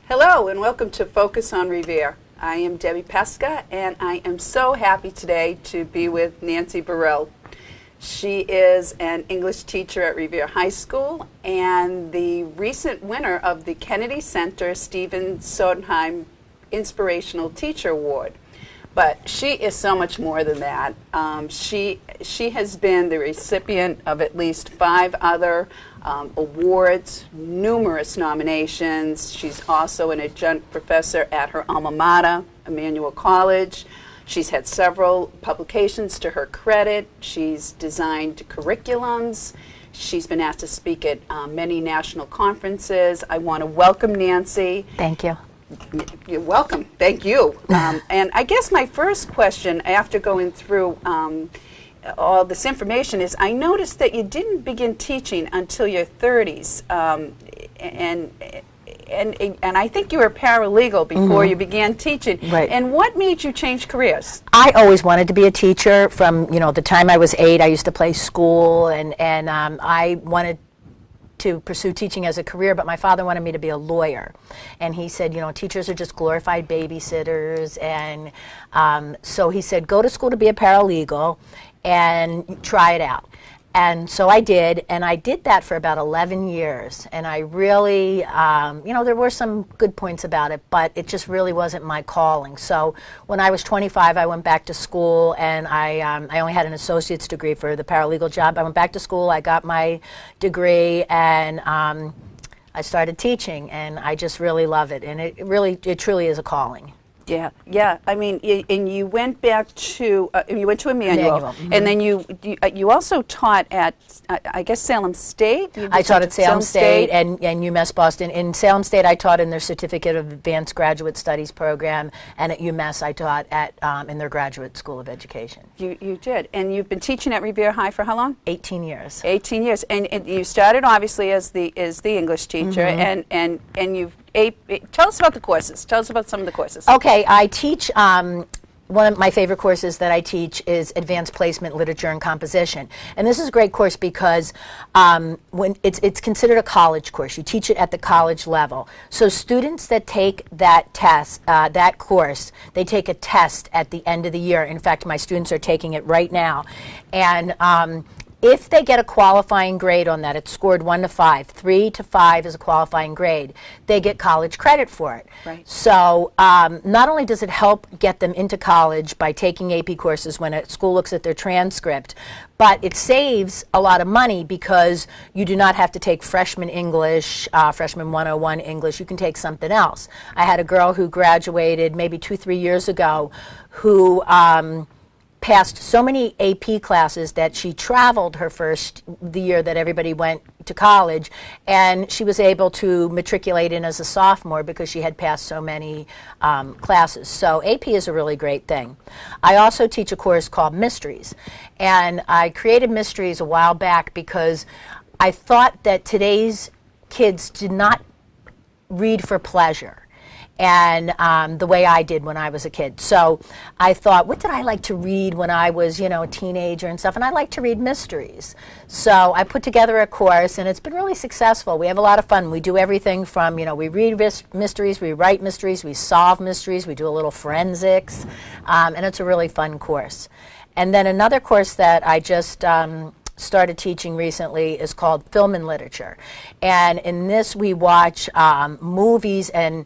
Hello and welcome to Focus on Revere. I am Debbie Pesca and I am so happy today to be with Nancy Barile. She is an English teacher at Revere High School and the recent winner of the Kennedy Center Stephen Sondheim Inspirational Teacher Award. But she is so much more than that. She has been the recipient of at least 5 other awards, numerous nominations. She's also an adjunct professor at her alma mater, Emmanuel College. She's had several publications to her credit. She's designed curriculums. She's been asked to speak at many national conferences. I want to welcome Nancy. Thank you. You're welcome. Thank you. And I guess my first question after going through all this information is I noticed that you didn't begin teaching until your 30s. And I think you were paralegal before you began teaching. Right. And what made you change careers? I always wanted to be a teacher. From the time I was 8, I used to play school, and I wanted to pursue teaching as a career, but my father wanted me to be a lawyer. And he said, teachers are just glorified babysitters. And so he said, go to school to be a paralegal and try it out. And so I did, and I did that for about 11 years. And I really, there were some good points about it, but it just really wasn't my calling. So when I was 25, I went back to school, and I only had an associate's degree for the paralegal job. I went back to school, I got my degree, and I started teaching, and I just really love it. And it truly is a calling. Yeah. I mean, and you went back to Emmanuel, and then you also taught at I guess Salem State. I taught at Salem State and UMass Boston. In Salem State, I taught in their Certificate of Advanced Graduate Studies program, and at UMass, I taught at in their Graduate School of Education. You did, and you've been teaching at Revere High for how long? 18 years. 18 years, and you started obviously as the English teacher, and you've. Tell us about the courses. Tell us about some of the courses. Okay, I teach, one of my favorite courses that I teach is Advanced Placement, Literature, and Composition. And this is a great course because when it's considered a college course. You teach it at the college level. So students that take that test, that course, they take a test at the end of the year. In fact, my students are taking it right now. And if they get a qualifying grade on that, it's scored 1 to 5. 3 to 5 is a qualifying grade. They get college credit for it. Right. So not only does it help get them into college by taking AP courses when a school looks at their transcript, but it saves a lot of money because you do not have to take freshman English, freshman 101 English. You can take something else. I had a girl who graduated maybe 2-3 years ago who passed so many AP classes that she traveled the year that everybody went to college, and she was able to matriculate in as a sophomore because she had passed so many classes. So AP is a really great thing. I also teach a course called Mysteries, and I created Mysteries a while back because I thought that today's kids did not read for pleasure. And the way I did when I was a kid. So I thought, what did I like to read when I was, a teenager and stuff? And I like to read mysteries. So I put together a course, and it's been really successful. We have a lot of fun. We do everything from, we read mysteries, we write mysteries, we solve mysteries, we do a little forensics, and it's a really fun course. And then another course that I just started teaching recently is called Film and Literature. And in this, we watch movies, and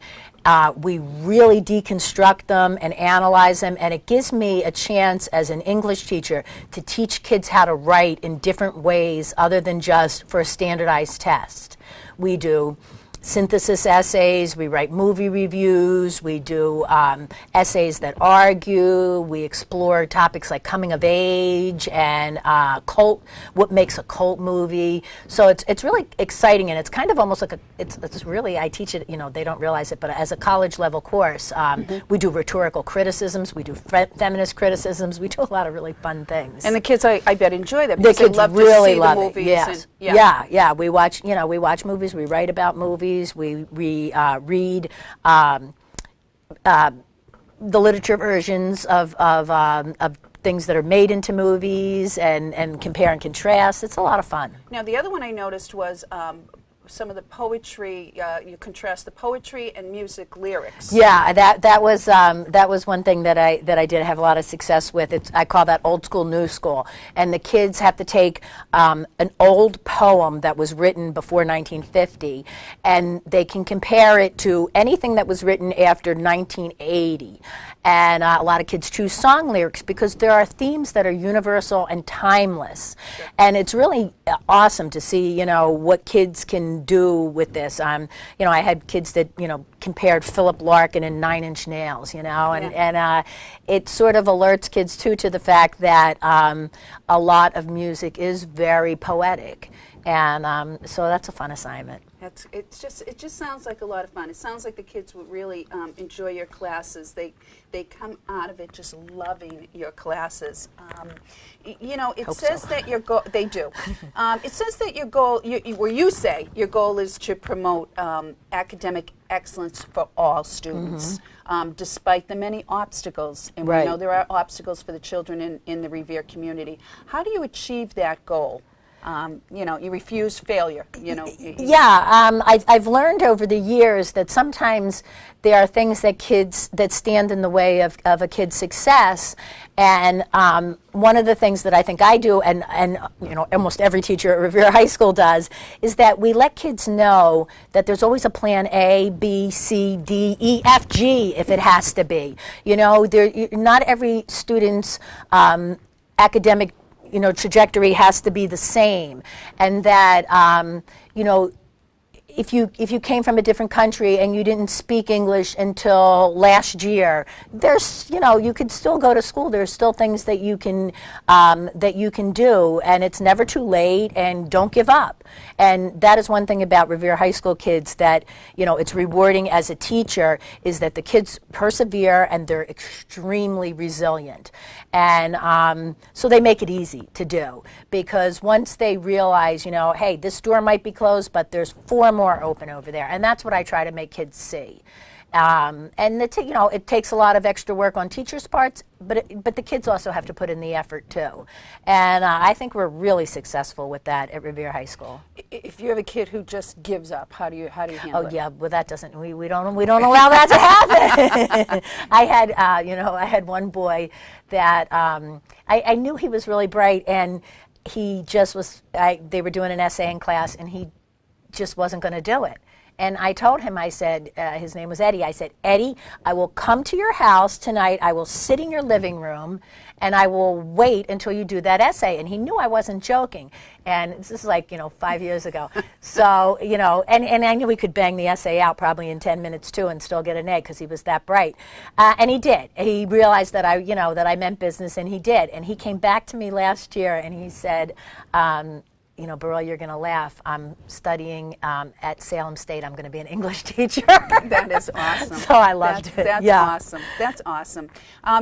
we really deconstruct them and analyze them, and it gives me a chance as an English teacher to teach kids how to write in different ways other than just for a standardized test. We do synthesis essays, we write movie reviews, we do essays that argue, we explore topics like coming of age and cult, what makes a cult movie. So it's really exciting, and it's kind of almost like it's really, I teach it, they don't realize it, but as a college level course, we do rhetorical criticisms, we do feminist criticisms, we do a lot of really fun things. And the kids, I bet, enjoy them. The kids love really to see love the movies. It. Yes. And, yeah. We watch, we watch movies, we write about movies, we read the literature versions of things that are made into movies and compare and contrast. It's a lot of fun. Now, the other one I noticed was some of the poetry. You contrast the poetry and music lyrics. Yeah, that was one thing that I did have a lot of success with. I call that old school, new school, and the kids have to take an old poem that was written before 1950, and they can compare it to anything that was written after 1980. And a lot of kids choose song lyrics because there are themes that are universal and timeless. Sure. And it's really awesome to see, what kids can do with this. I had kids that, compared Philip Larkin and Nine Inch Nails, and it sort of alerts kids, too, to the fact that a lot of music is very poetic. And so that's a fun assignment. It just sounds like a lot of fun. It sounds like the kids would really enjoy your classes. They come out of it just loving your classes. It says that your goal. They do. It says that your goal. You say your goal is to promote academic excellence for all students, despite the many obstacles. And right. We know there are obstacles for the children in the Revere community. How do you achieve that goal? You refuse failure. Yeah, I've learned over the years that sometimes there are things that stand in the way of a kid's success, and one of the things that I think I do, and almost every teacher at Revere High School does, is that we let kids know that there's always a plan A, B, C, D, E, F, G if it has to be. Not every student's academic trajectory has to be the same, and that if you came from a different country and you didn't speak English until last year, there's you could still go to school. There's still things that you can do, and it's never too late. And don't give up. And that is one thing about Revere High School kids that it's rewarding as a teacher, is that the kids persevere and they're extremely resilient, and so they make it easy to do, because once they realize hey, this door might be closed, but there's 4 more open over there, and that's what I try to make kids see. And it takes a lot of extra work on teachers' parts, but the kids also have to put in the effort too. And I think we're really successful with that at Revere High School. If you have a kid who just gives up, how do you handle it? Oh yeah, well that doesn't we don't allow that to happen. I had one boy that I knew he was really bright, and he just was. They were doing an essay in class, and he just wasn't going to do it. And I told him, I said, his name was Eddie, I said, Eddie, I will come to your house tonight, I will sit in your living room, and I will wait until you do that essay. And he knew I wasn't joking. And this is like, 5 years ago. So, and I knew he could bang the essay out probably in 10 minutes too and still get an A because he was that bright. And he did. He realized that that I meant business, and he did. And he came back to me last year and he said, Barile, you're going to laugh. I'm studying at Salem State. I'm going to be an English teacher. That is awesome. So I loved it. That's yeah. awesome. That's awesome.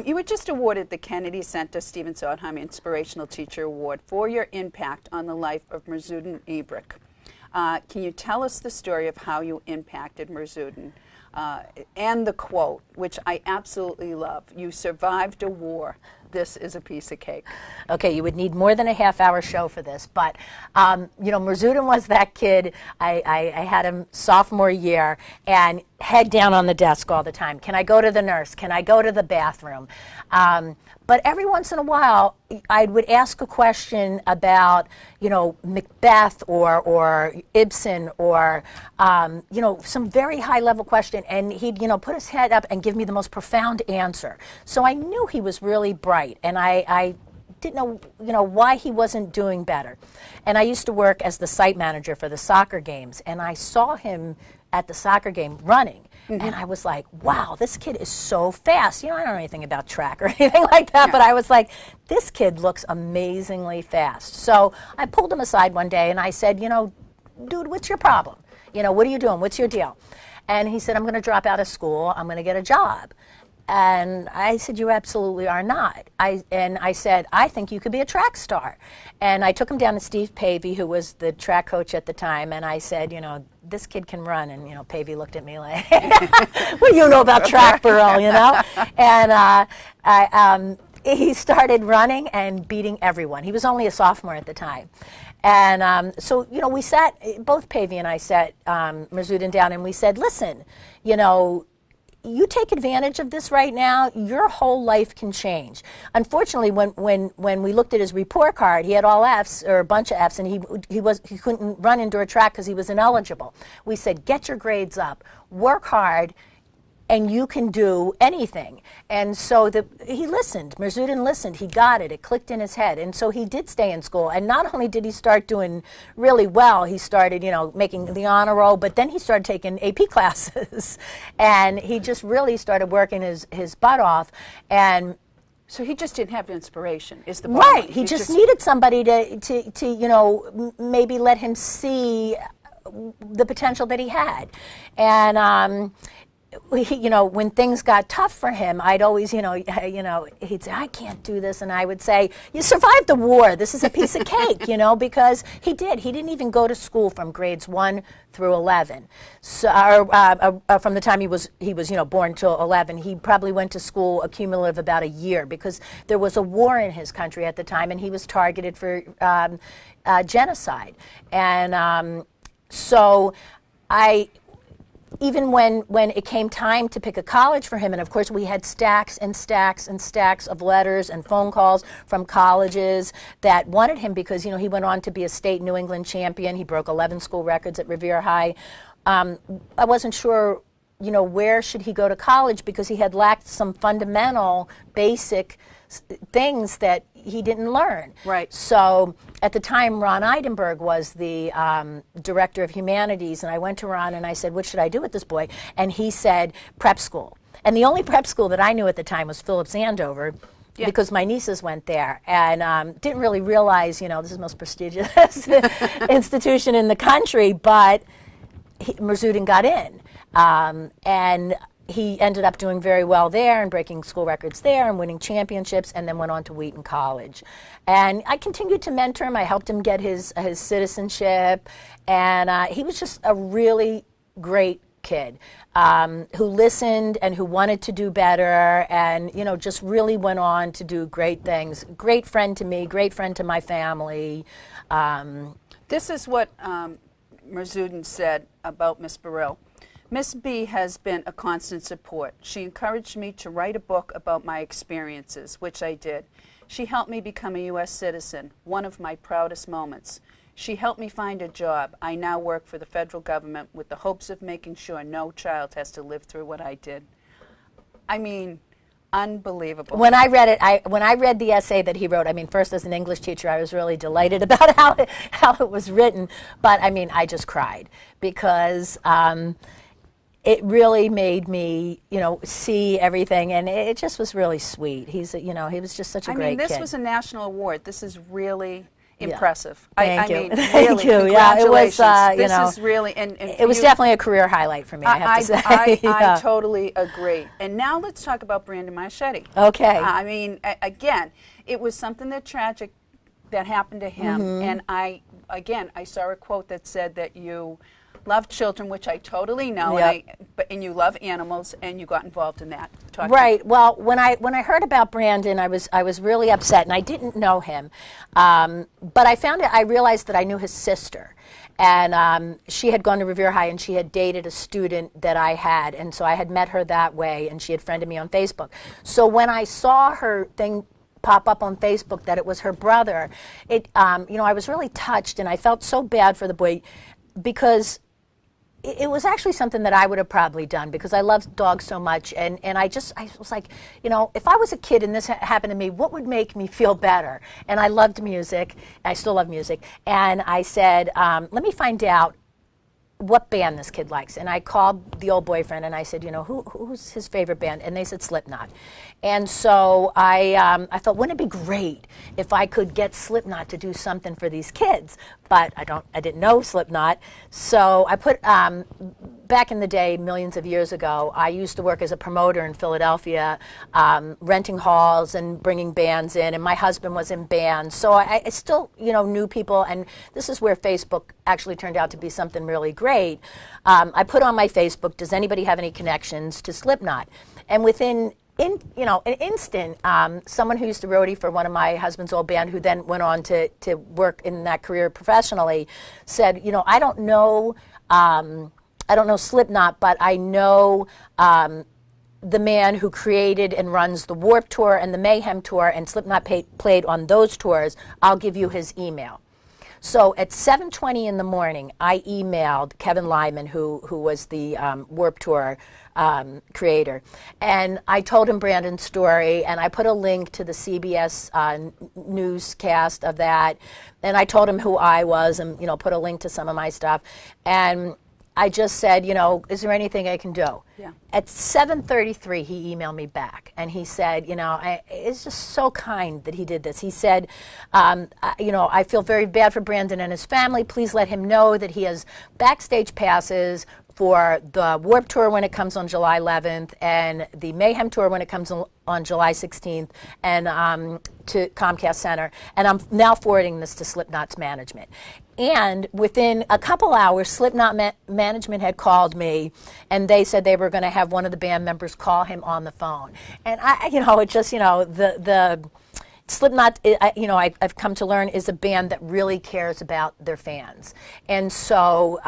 You were just awarded the Kennedy Center Stephen Sondheim Inspirational Teacher Award for your impact on the life of Merzudin Ibrick. Can you tell us the story of how you impacted Merzudin? And the quote, which I absolutely love, "You survived a war. This is a piece of cake." Okay, you would need more than a half-hour show for this, but Merzudin was that kid. I had him sophomore year, and head down on the desk all the time. Can I go to the nurse? Can I go to the bathroom? But every once in a while, I would ask a question about, Macbeth or Ibsen or, some very high-level question, and he'd, put his head up and give me the most profound answer. So I knew he was really bright, and I didn't know, why he wasn't doing better. And I used to work as the site manager for the soccer games, and I saw him at the soccer game running. Mm-hmm. And I was like, wow, this kid is so fast. I don't know anything about track or anything like that, but I was like, this kid looks amazingly fast. So I pulled him aside one day and I said, dude, what's your problem? What are you doing? What's your deal? And he said, I'm going to drop out of school. I'm going to get a job. And I said, you absolutely are not. I said, I think you could be a track star. And I took him down to Steve Pavey, who was the track coach at the time, and I said, this kid can run. And, Pavey looked at me like, what do you know about track, Barile, And he started running and beating everyone. He was only a sophomore at the time. And so, you know, we sat, both Pavey and I sat Merzudin down, and we said, listen, you know, you take advantage of this right now, your whole life can change. Unfortunately, when we looked at his report card, he had all Fs, or a bunch of Fs, and he couldn't run indoor track because he was ineligible. We said, get your grades up, work hard, and you can do anything. And so he listened. Merzudin listened. He got it. It clicked in his head. And so he did stay in school. And not only did he start doing really well, he started, you know, making the honor roll, but then he started taking AP classes. And he just really started working his butt off. And so he just didn't have inspiration, is the right. point. He just needed somebody to you know, maybe let him see the potential that he had. And you know, when things got tough for him, I'd always, you know, he'd say, I can't do this. And I would say, you survived the war. This is a piece of cake, you know, because he did. He didn't even go to school from grades 1 through 11. So, from the time he was, you know, born till 11. He probably went to school a cumulative about a year because there was a war in his country at the time, and he was targeted for genocide. And so even when it came time to pick a college for him, and of course we had stacks and stacks and stacks of letters and phone calls from colleges that wanted him because, you know, he went on to be a state New England champion. He broke 11 school records at Revere High. I wasn't sure, you know, where should he go to college because he had lacked some fundamental basic things that he didn't learn. Right. So at the time, Ron Eidenberg was the director of humanities, and I went to Ron and I said, what should I do with this boy? And he said, prep school. And the only prep school that I knew at the time was Phillips Andover, because my nieces went there, and didn't really realize, you know, this is the most prestigious institution in the country, but Merzudin got in. And he ended up doing very well there and breaking school records there and winning championships, and then went on to Wheaton College. And I continued to mentor him. I helped him get his citizenship, and he was just a really great kid who listened and who wanted to do better, and, you know, just really went on to do great things. Great friend to me, great friend to my family. This is what Merzudin said about Miss Barile. Miss B has been a constant support. She encouraged me to write a book about my experiences, which I did. She helped me become a U.S. citizen, one of my proudest moments. She helped me find a job. I now work for the federal government with the hopes of making sure no child has to live through what I did. I mean, unbelievable. When I read it, when I read the essay that he wrote, I mean, first as an English teacher, I was really delighted about how it was written, but I mean, I just cried because it really made me, you know, see everything, and it just was really sweet. He's, you know, he was just such a great kid. I mean, this was a national award. This is really impressive. Thank you. I mean, really, Thank you. Congratulations. Yeah, it was, this is really, and it was definitely a career highlight for me, I have to say. I totally agree. And now let's talk about Brandon Marchetti. Okay. I mean, again, it was something that tragic that happened to him, and I saw a quote that said that you love children, which I totally know, and you love animals, and you got involved in that. Right. Well, when I heard about Brandon, I was really upset, and I didn't know him, but I realized that I knew his sister, and she had gone to Revere High, and she had dated a student that I had, and so I had met her that way, and she had friended me on Facebook. So when I saw her thing pop up on Facebook that it was her brother, you know, I was really touched, and I felt so bad for the boy because it was actually something that I would have probably done because I love dogs so much, and I was like, you know, if I was a kid and this happened to me, what would make me feel better? And I loved music. I still love music. And I said, let me find out what band this kid likes. And I called the old boyfriend and I said, you know, who's his favorite band? And they said Slipknot. And so I thought, wouldn't it be great if I could get Slipknot to do something for these kids? But I didn't know Slipknot. So I put, back in the day, millions of years ago, I used to work as a promoter in Philadelphia, renting halls and bringing bands in, and my husband was in bands. So I still, you know, knew people, and this is where Facebook actually turned out to be something really great. I put on my Facebook, does anybody have any connections to Slipknot? And within an instant, someone who used to roadie for one of my husband's old band, who then went on to work in that career professionally, said, I don't know Slipknot, but I know the man who created and runs the Warped Tour and the Mayhem Tour, and Slipknot played on those tours. I'll give you his email. So at 7:20 in the morning, I emailed Kevin Lyman, who was the Warped Tour creator, and I told him Brandon's story, and I put a link to the CBS newscast of that, and I told him who I was, and put a link to some of my stuff, and I just said, is there anything I can do? Yeah. At 7:33, he emailed me back, and he said, it's just so kind that he did this. He said, I feel very bad for Brandon and his family. Please let him know that he has backstage passes for the Warped Tour when it comes on July 11th, and the Mayhem Tour when it comes on July 16th, and to Comcast Center. And I'm now forwarding this to Slipknot's management. And within a couple hours, Slipknot management had called me, and they said they were going to have one of the band members call him on the phone. And it just, the Slipknot, I've come to learn, is a band that really cares about their fans. And so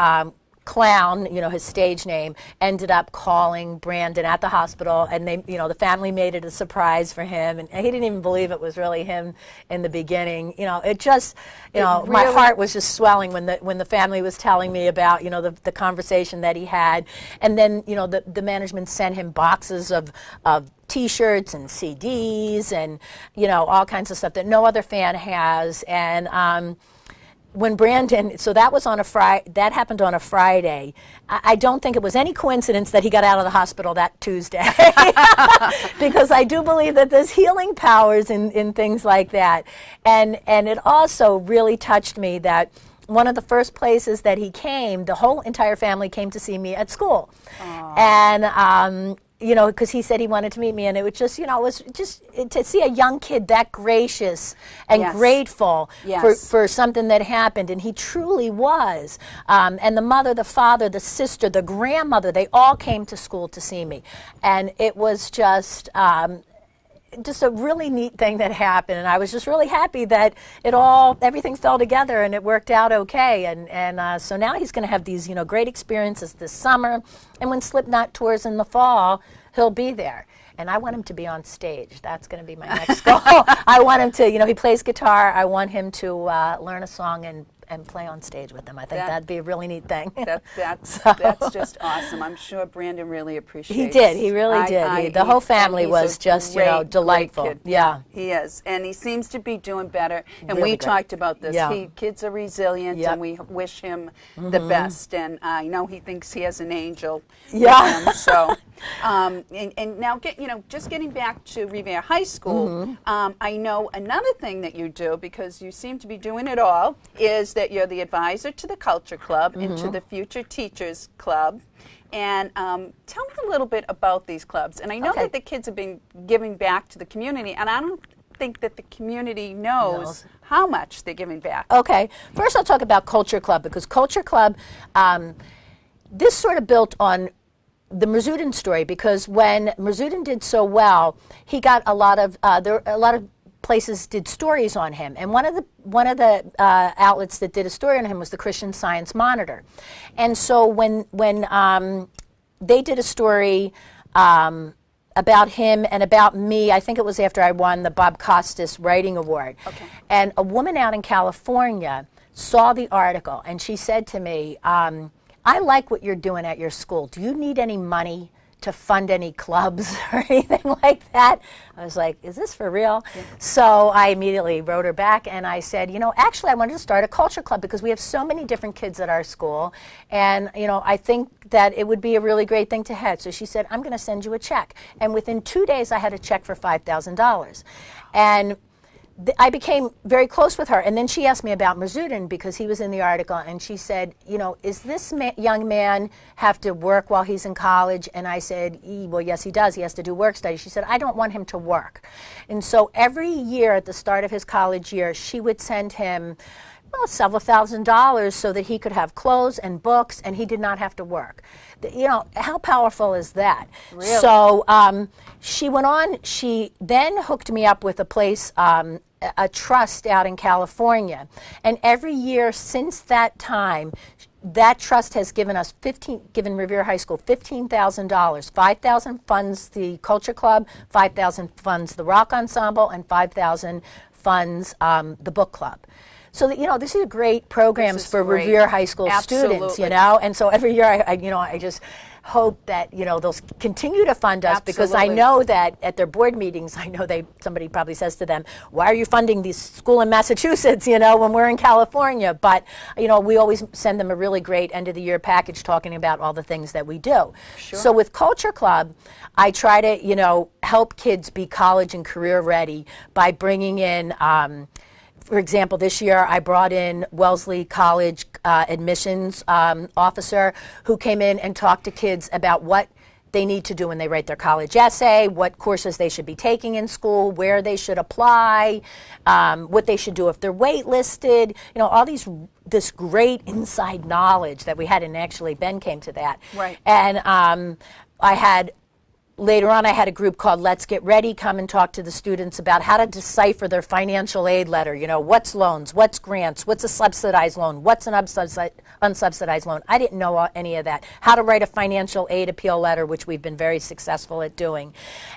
Clown, his stage name, ended up calling Brandon at the hospital, and they, the family made it a surprise for him, and he didn't even believe it was really him in the beginning. It just, really, my heart was just swelling when the family was telling me about, the conversation that he had, and then, the management sent him boxes of T-shirts and CDs and, all kinds of stuff that no other fan has, and when Brandon, so that was on that happened on a Friday. I don't think it was any coincidence that he got out of the hospital that Tuesday, because I do believe that there's healing powers in things like that. And it also really touched me that one of the first places that he came, the whole entire family came to see me at school. Aww. And because he said he wanted to meet me, and it was just, it was just to see a young kid that gracious and yes. grateful yes. for something that happened, and he truly was. And the mother, the father, the sister, the grandmother, they all came to school to see me, and it was just a really neat thing that happened, and I was just really happy that everything fell together and it worked out okay, and so now he's going to have these great experiences this summer, and when Slipknot tours in the fall, he'll be there. And I want him to be on stage. That's going to be my next goal. I want him to, he plays guitar. I want him to learn a song and play on stage with them. I think that'd be a really neat thing. That's just awesome. I'm sure Brandon really appreciates it. He did. He really did. The whole family was just, delightful. Great kid. Yeah. He is. And he seems to be doing better. And really we talked about this. Yeah. Kids are resilient, yep. and we wish him the best. And I know he thinks he has an angel yeah. with him. So, and now, just getting back to Revere High School, I know another thing that you do, because you seem to be doing it all, is that you're the advisor to the Culture Club and to the Future Teachers Club. And tell me a little bit about these clubs. And I know that the kids have been giving back to the community, and I don't think that the community knows how much they're giving back. Okay. First I'll talk about Culture Club, because Culture Club, this sort of built on the Mirzudin story, because when Mirzudin did so well, he got a lot of places did stories on him, and one of the outlets that did a story on him was the Christian Science Monitor. And so when they did a story about him and about me, I think it was after I won the Bob Costas Writing Award, and a woman out in California saw the article, and she said to me, I like what you're doing at your school. Do you need any money to fund any clubs or anything like that? I was like, is this for real? Yeah. So I immediately wrote her back, and I said, actually I wanted to start a culture club because we have so many different kids at our school, and I think that it would be a really great thing to have. So she said, I'm going to send you a check. And within 2 days I had a check for $5,000. And I became very close with her, and then she asked me about Mirzudin because he was in the article, and she said, is this young man have to work while he's in college? And I said, well, yes, he does. He has to do work study. She said, I don't want him to work. And so every year at the start of his college year, she would send him well, several $1,000s so that he could have clothes and books, and he did not have to work. You know, how powerful is that? Really? So she went on, she then hooked me up with a place, a trust out in California. And every year since that time, that trust has given us given Revere High School $15,000. $5,000 funds the Culture Club, $5,000 funds the Rock Ensemble, and $5,000 funds the Book Club. So that, you know, these are great programs for great. Revere High School Absolutely. students, you know, and so every year I just hope that, you know, they'll continue to fund us. Absolutely. Because I know that at their board meetings, I know somebody probably says to them, why are you funding this school in Massachusetts, you know, when we're in California? But, you know, we always send them a really great end of the year package talking about all the things that we do. Sure. So with Culture Club, I try to, you know, help kids be college and career ready by bringing in, for example, this year I brought in Wellesley College admissions officer who came in and talked to kids about what they need to do when they write their college essay, what courses they should be taking in school, where they should apply, what they should do if they're waitlisted, you know, all this great inside knowledge that we had, and actually Ben came to that. Right. And later on, I had a group called Let's Get Ready come and talk to the students about how to decipher their financial aid letter. You know, what's loans, what's grants, what's a subsidized loan, what's an unsubsidized loan. I didn't know any of that. How to write a financial aid appeal letter, which we've been very successful at doing.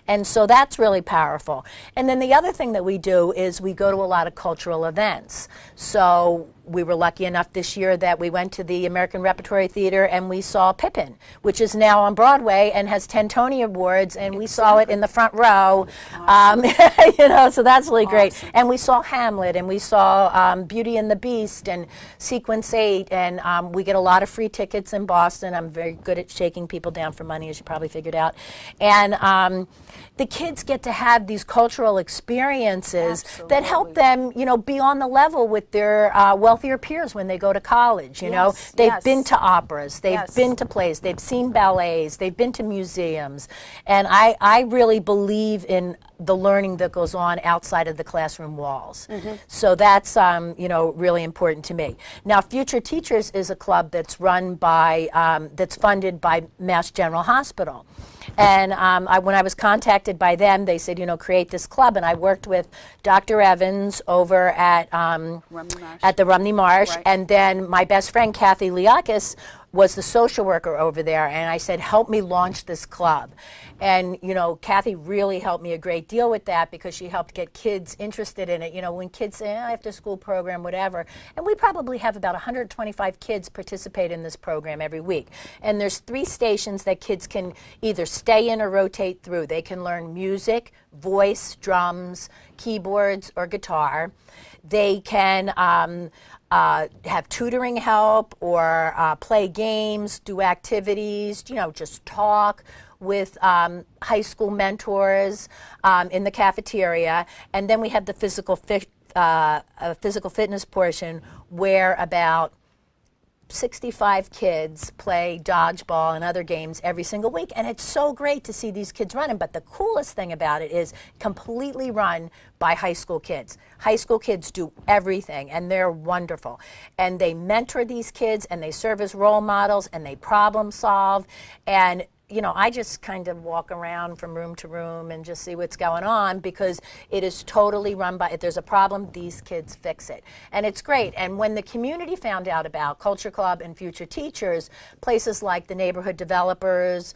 And so that's really powerful. And then the other thing that we do is we go to a lot of cultural events. So we were lucky enough this year that we went to the American Repertory Theater and we saw Pippin, which is now on Broadway and has 10 Tony Awards, and we saw it in the front row. Awesome. You know, so that's really great. Awesome. And we saw Hamlet, and we saw Beauty and the Beast and Sequence 8, and we get a lot of free tickets in Boston. I'm very good at shaking people down for money, as you probably figured out. And the kids get to have these cultural experiences that help them, you know, be on the level with their wealthier peers when they go to college. You know, they've been to operas, they've been to plays, they've seen ballets, they've been to museums, and I really believe in the learning that goes on outside of the classroom walls. Mm-hmm. So that's you know, really important to me. Now, Future Teachers is a club that's run by that's funded by Mass General Hospital. And when I was contacted by them, they said, you know, create this club. And I worked with Dr. Evans over at the Rumney Marsh. Right. And then my best friend, Kathy Liakis, was the social worker over there. And I said, help me launch this club. And, you know, Kathy really helped me a great deal with that because she helped get kids interested in it. You know, when kids say, after school program, whatever. And we probably have about 125 kids participate in this program every week. And there's 3 stations that kids can either stay in or rotate through. They can learn music, voice, drums, keyboards, or guitar. They can have tutoring help or play games, do activities, you know, just talk with high school mentors in the cafeteria. And then we have the physical fitness portion where about 65 kids play dodgeball and other games every single week, and it's so great to see these kids running. But the coolest thing about it is completely run by high school kids. High school kids do everything, and they're wonderful. And they mentor these kids, and they serve as role models, and they problem solve. And you know, I just kind of walk around from room to room and just see what's going on because it is totally run by, if there's a problem, these kids fix it. And it's great. And when the community found out about Culture Club and Future Teachers, places like the neighborhood developers,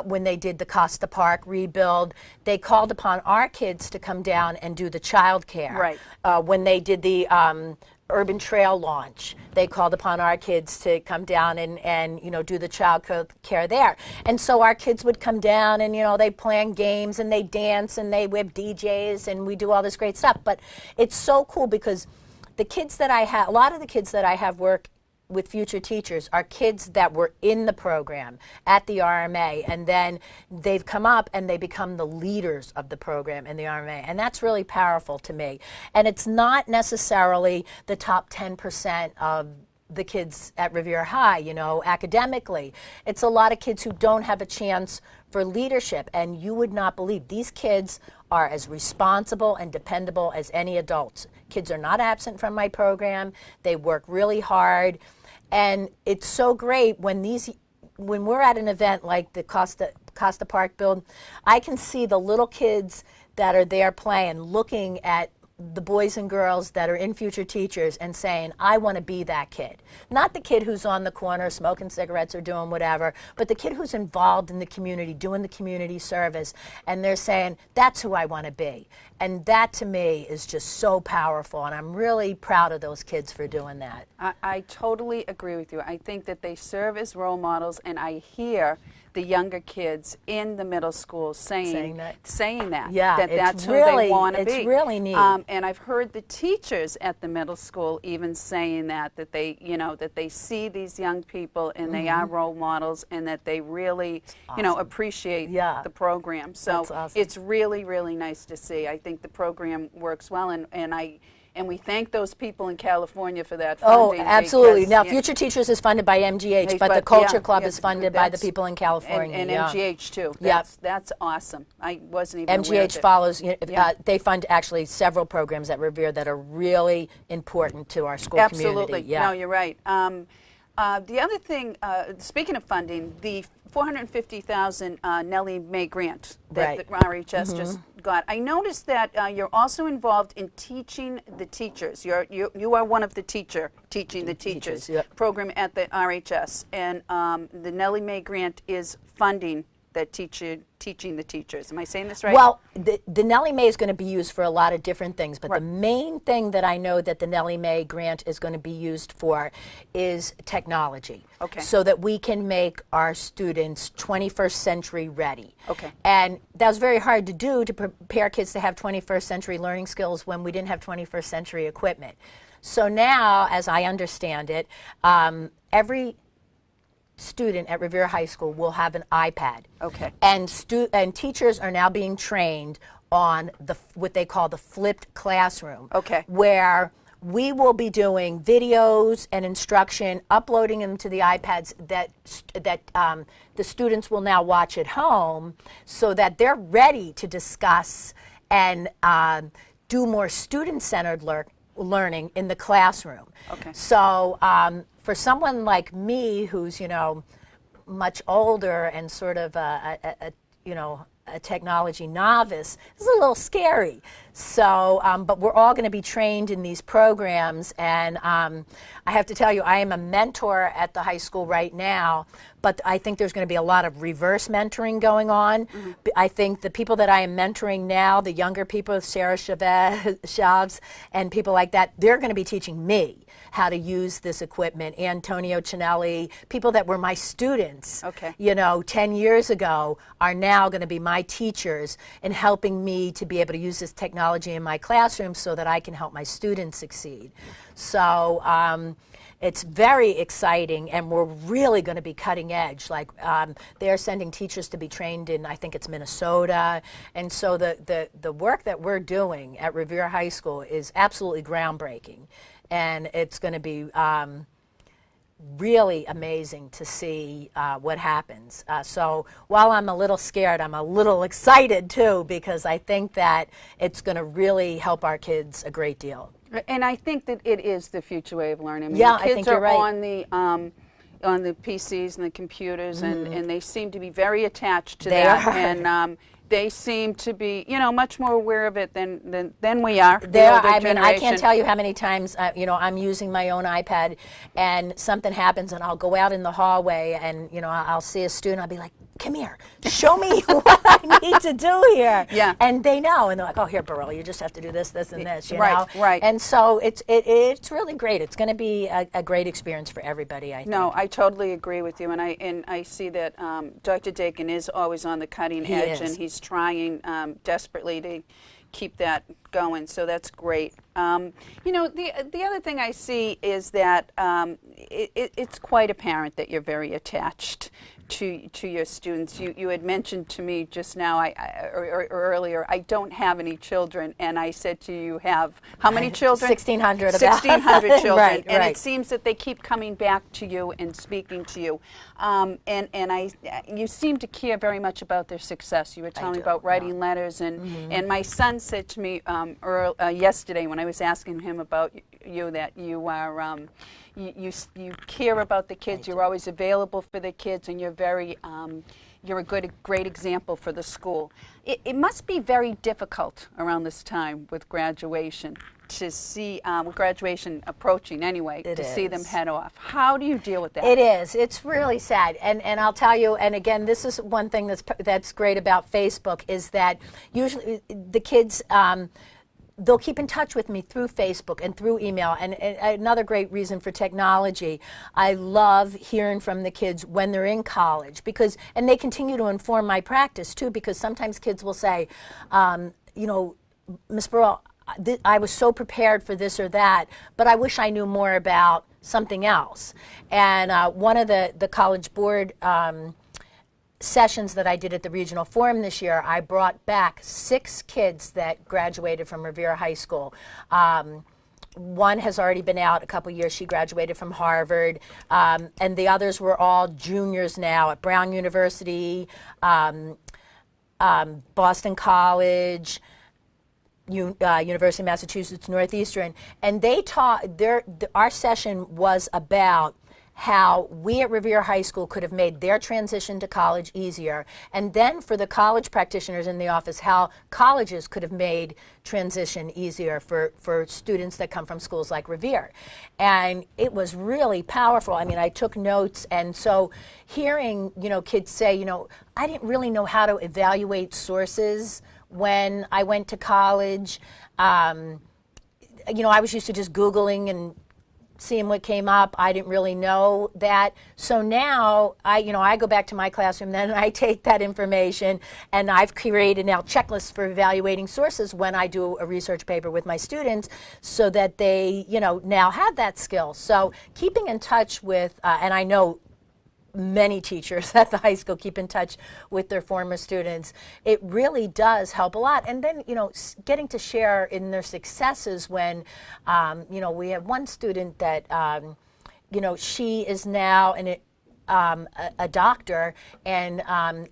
when they did the Costa Park rebuild, they called upon our kids to come down and do the child care. Right. When they did the Urban Trail launch, they called upon our kids to come down and you know, do the child care there. And so our kids would come down and, you know, they plan games and they dance and they have DJs and we do all this great stuff. But it's so cool because the kids that I have, a lot of the kids that I have work with Future Teachers are kids that were in the program at the RMA, and then they've come up and they become the leaders of the program in the RMA, and that's really powerful to me. And it's not necessarily the top 10% of the kids at Revere High, you know, academically. It's a lot of kids who don't have a chance for leadership, and you would not believe these kids are as responsible and dependable as any adults. Kids are not absent from my program. They work really hard. And it's so great when we're at an event like the Costa Park build, I can see the little kids that are there playing, looking at the boys and girls that are in future teachers and saying, I want to be that kid. Not the kid who's on the corner smoking cigarettes or doing whatever, but the kid who's involved in the community, doing the community service, and they're saying, that's who I want to be. And that to me is just so powerful, and I'm really proud of those kids for doing that. I totally agree with you. I think that they serve as role models, and I hear the younger kids in the middle school saying that yeah, that's who they want to be. It's really neat. And I've heard the teachers at the middle school even saying that they, that they see these young people and they are role models, and that they really, appreciate the program. So awesome. It's really, really nice to see. I think the program works well, and we thank those people in California for that funding. Oh, absolutely. Because, now, Future Teachers is funded by MGH, but the Culture Club is funded by the people in California. And MGH, too. That's awesome. I wasn't even aware of MGH it. follows, they fund actually several programs at Revere that are really important to our school community. Absolutely. No, you're right. The other thing, speaking of funding, the $450,000 Nellie Mae grant that the RHS just got. I noticed that you're also involved in teaching the teachers. You are one of the teaching the teachers program at the RHS, and the Nellie Mae grant is funding that teaching the teachers. Am I saying this right? Well, the Nellie Mae is going to be used for a lot of different things, but the main thing that I know that the Nellie Mae grant is going to be used for is technology. Okay. So that we can make our students 21st century ready. Okay. And that was very hard to do, to prepare kids to have 21st century learning skills when we didn't have 21st century equipment. So now, as I understand it, every student at Revere High School will have an iPad. Okay. And teachers are now being trained on what they call the flipped classroom. Okay. Where we will be doing videos and instruction, uploading them to the iPads that the students will now watch at home, so that they're ready to discuss and do more student-centered learning in the classroom. Okay. So for someone like me, who's much older and sort of a technology novice, it's a little scary. So, but we're all going to be trained in these programs, and I have to tell you, I am a mentor at the high school right now, but I think there's going to be a lot of reverse mentoring going on. I think the people that I am mentoring now, the younger people, Sarah Chavez and people like that, they're going to be teaching me how to use this equipment. Antonio Cinelli, people that were my students, 10 years ago, are now going to be my teachers and helping me to be able to use this technology in my classroom so that I can help my students succeed. So it's very exciting, and we're really going to be cutting edge. Like they're sending teachers to be trained in, I think it's Minnesota, and so the work that we're doing at Revere High School is absolutely groundbreaking, and it's going to be really amazing to see what happens. So while I'm a little scared, I'm a little excited too, because I think that it's going to really help our kids a great deal. And I think that it is the future way of learning. I think you're right. Kids are on the PCs and the computers, and they seem to be very attached to that. And they seem to be, much more aware of it than we are. I mean, I can't tell you how many times, I'm using my own iPad, and something happens, and I'll go out in the hallway, and I'll see a student. I'll be like, "Come here, show me what I need to do here." Yeah. And they know, and they're like, "Oh, here, Barile, you just have to do this, this, and this." You know? Right. And so it's really great. It's going to be a great experience for everybody, I think. No, I totally agree with you, and I see that Dr. Dakin is always on the cutting edge, and he's trying desperately to keep that going. So that's great. You know, the other thing I see is that it's quite apparent that you're very attached to your students. You had mentioned to me just now, or earlier, I don't have any children, and I said to you, you have how many children? 1,600. 1,600 children, Right, and right. it seems that they keep coming back to you and speaking to you, you seem to care very much about their success. You were telling me about writing letters, and my son said to me yesterday when I was asking him about you that you are you care about the kids. You're always available for the kids, and you're you're a great example for the school. It must be very difficult around this time with graduation to see with graduation approaching anyway to see them head off. How do you deal with that? It is. It's really sad, and I'll tell you. And again, this is one thing that's great about Facebook is that usually the kids. They'll keep in touch with me through Facebook and through email. And another great reason for technology, I love hearing from the kids when they're in college and they continue to inform my practice too, because sometimes kids will say, you know, Miss Barile, I was so prepared for this or that, but I wish I knew more about something else. And one of the College Board sessions that I did at the Regional Forum this year, I brought back 6 kids that graduated from Revere High School. One has already been out a couple years. She graduated from Harvard. And the others were all juniors now at Brown University, Boston College, University of Massachusetts Northeastern. And they taught, our session was about how we at Revere High School could have made their transition to college easier, and then for the college practitioners in the office, how colleges could have made transition easier for students that come from schools like Revere. And it was really powerful. I mean, I took notes, and so hearing, you know, kids say, you know, I didn't really know how to evaluate sources when I went to college. You know, I was used to just Googling and seeing what came up. I didn't really know that. So now I go back to my classroom then and I take that information, and I've created now checklists for evaluating sources when I do a research paper with my students, so that they, you know, now have that skill. So keeping in touch with, and I know many teachers at the high school keep in touch with their former students. It really does help a lot. And then, you know, getting to share in their successes when, you know, we have one student that, you know, she is now a doctor, and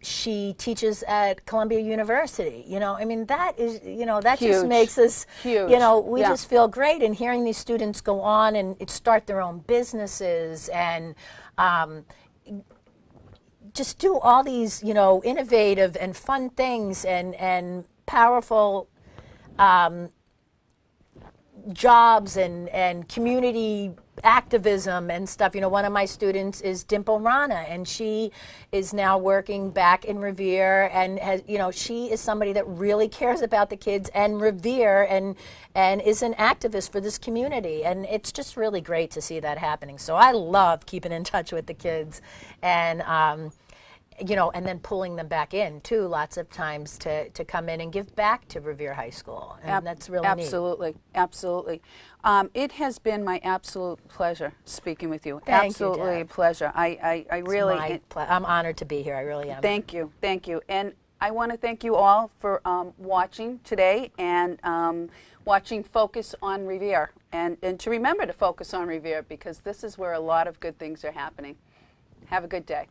she teaches at Columbia University. You know, I mean, that is, you know, that just makes us, huge. You know, we just feel great. And hearing these students go on and start their own businesses and just do all these, you know, innovative and fun things and powerful jobs and community activism and stuff. You know, one of my students is Dimple Rana, and she is now working back in Revere, and has, you know, she is somebody that really cares about the kids and Revere, and is an activist for this community, and it's just really great to see that happening. So I love keeping in touch with the kids, and you know, and then pulling them back in too, lots of times to come in and give back to Revere High School, and that's really neat. Absolutely. It has been my absolute pleasure speaking with you. Thank absolutely you, a pleasure. I really, I'm honored to be here. I really am. Thank you, and I want to thank you all for watching today and watching Focus on Revere, and to remember to focus on Revere, because this is where a lot of good things are happening. Have a good day.